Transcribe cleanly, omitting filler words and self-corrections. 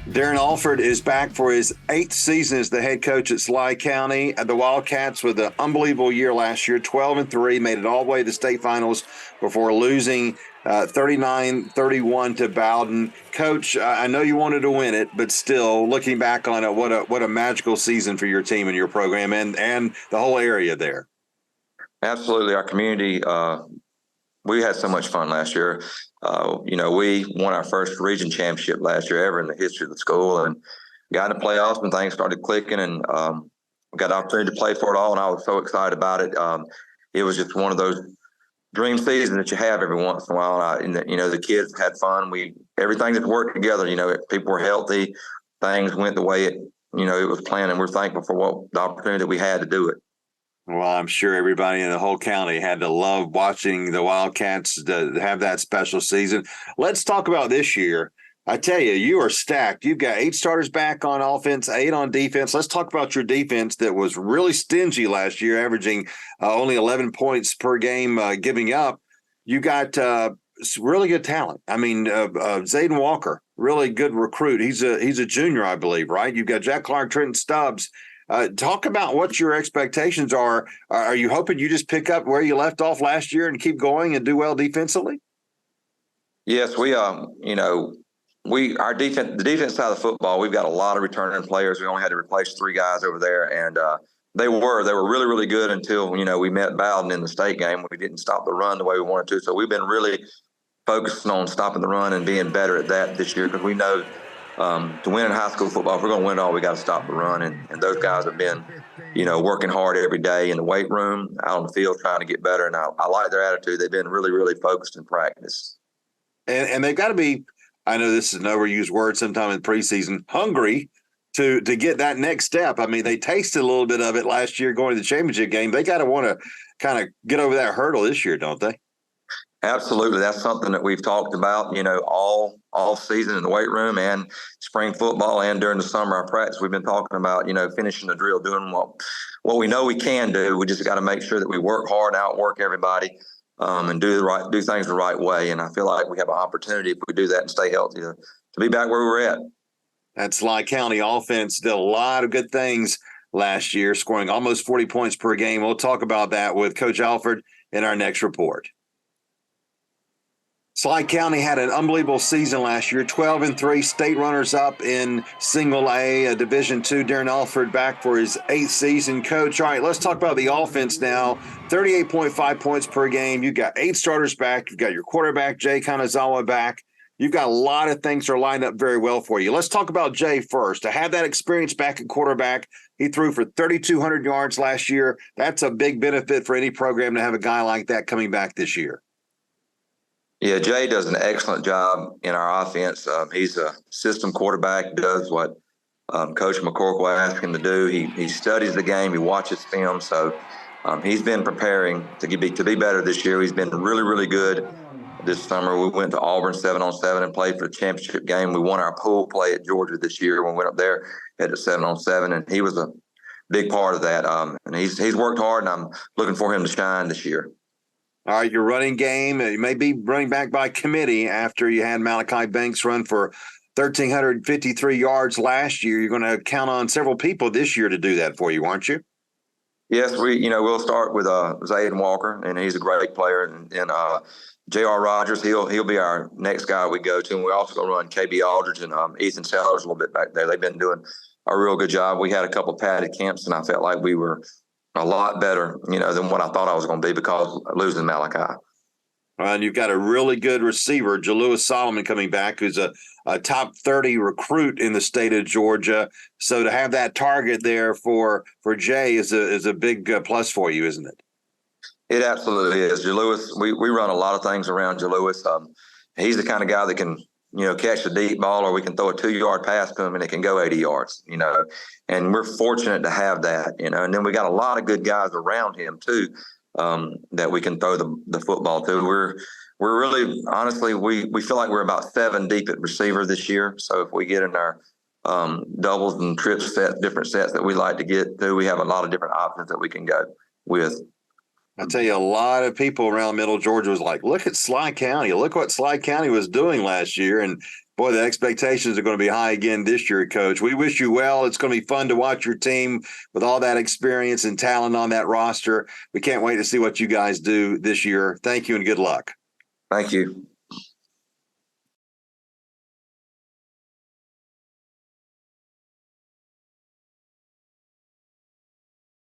Darren Alford is back for his 8th season as the head coach at Sly County. The Wildcats with an unbelievable year last year, 12-3, made it all the way to the state finals before losing 39-31 to Bowden. Coach, I know you wanted to win it, but still, looking back on it, what a magical season for your team and your program and the whole area there. Absolutely. Our community, we had so much fun last year. We won our first region championship last year ever in the history of the school, and got in the playoffs and things started clicking, and got the opportunity to play for it all, and I was so excited about it. It was just one of those dream seasons that you have every once in a while. And the kids had fun. Everything just worked together. People were healthy. Things went the way it was planned, and we're thankful for the opportunity that we had to do it. Well, I'm sure everybody in the whole county had to love watching the Wildcats to have that special season. Let's talk about this year. I tell you, you are stacked. You've got 8 starters back on offense, 8 on defense. Let's talk about your defense that was really stingy last year, averaging only 11 points per game giving up. You got really good talent. I mean, Zayden Walker, really good recruit. He's a junior, I believe, right? You've got Jack Clark, Trenton Stubbs. Talk about what your expectations are. Are you hoping you just pick up where you left off last year and keep going and do well defensively? Yes, our defense, the defense side of the football, we've got a lot of returning players. We only had to replace 3 guys over there, and they were really, really good until we met Bowden in the state game. We didn't stop the run the way we wanted to, so we've been really focusing on stopping the run and being better at that this year, because we know to win in high school football, if we're going to win it all, we got to stop the run. And those guys have been, working hard every day in the weight room, out on the field, trying to get better. And I like their attitude. They've been really, really focused in practice. And they've got to be, I know this is an overused word sometime in preseason, hungry to get that next step. I mean, they tasted a little bit of it last year going to the championship game. They got to want to kind of get over that hurdle this year, don't they? Absolutely. That's something that we've talked about, all season in the weight room and spring football and during the summer, our practice. We've been talking about, finishing the drill, doing what we know we can do. We just got to make sure that we work hard, outwork everybody, and do things the right way. And I feel like we have an opportunity, if we do that and stay healthy, to be back where we were at. That Sly County offense did a lot of good things last year, scoring almost 40 points per game. We'll talk about that with Coach Alford in our next report. Sly County had an unbelievable season last year, 12-3, state runners-up in Single A, Division II. Darren Alford back for his 8th season. Coach, all right, let's talk about the offense now. 38.5 points per game. You've got 8 starters back. You've got your quarterback, Jay Kanazawa, back. You've got a lot of things that are lined up very well for you. Let's talk about Jay first. To have that experience back at quarterback, he threw for 3,200 yards last year. That's a big benefit for any program to have a guy like that coming back this year. Yeah, Jay does an excellent job in our offense. He's a system quarterback, does what Coach McCorkle asked him to do. He studies the game. He watches film. So he's been preparing to be better this year. He's been really, really good this summer. We went to Auburn 7-on-7 and played for the championship game. We won our pool play at Georgia this year when we went up there at the 7-on-7, and he was a big part of that. And he's worked hard, and I'm looking for him to shine this year. All right, your running game, you may be running back by committee after you had Malachi Banks run for 1,353 yards last year. You're going to count on several people this year to do that for you, aren't you? Yes, we'll start with Zayden Walker, and he's a great player. And J.R. Rogers, he'll be our next guy we go to. And we're also going to run KB Aldridge and Ethan Sellers a little bit back there. They've been doing a real good job. We had a couple of padded camps, and I felt like we were a lot better, than what I thought I was going to be because of losing Malachi. And you've got a really good receiver, Jalewis Solomon, coming back, who's a top 30 recruit in the state of Georgia. So to have that target there for Jay is a big plus for you, isn't it? It absolutely is. Jalewis, we run a lot of things around Jalewis. He's the kind of guy that can, catch the deep ball, or we can throw a 2-yard pass to him and it can go 80 yards, and we're fortunate to have that, and then we got a lot of good guys around him too, that we can throw the football to. We're really, honestly, we feel like we're about 7 deep at receiver this year. So if we get in our doubles and trips sets, different sets that we like to get to, we have a lot of different options that we can go with. I tell you, a lot of people around Middle Georgia was like, look at Sly County. Look what Sly County was doing last year. And boy, the expectations are going to be high again this year, Coach. We wish you well. It's going to be fun to watch your team with all that experience and talent on that roster. We can't wait to see what you guys do this year. Thank you and good luck. Thank you.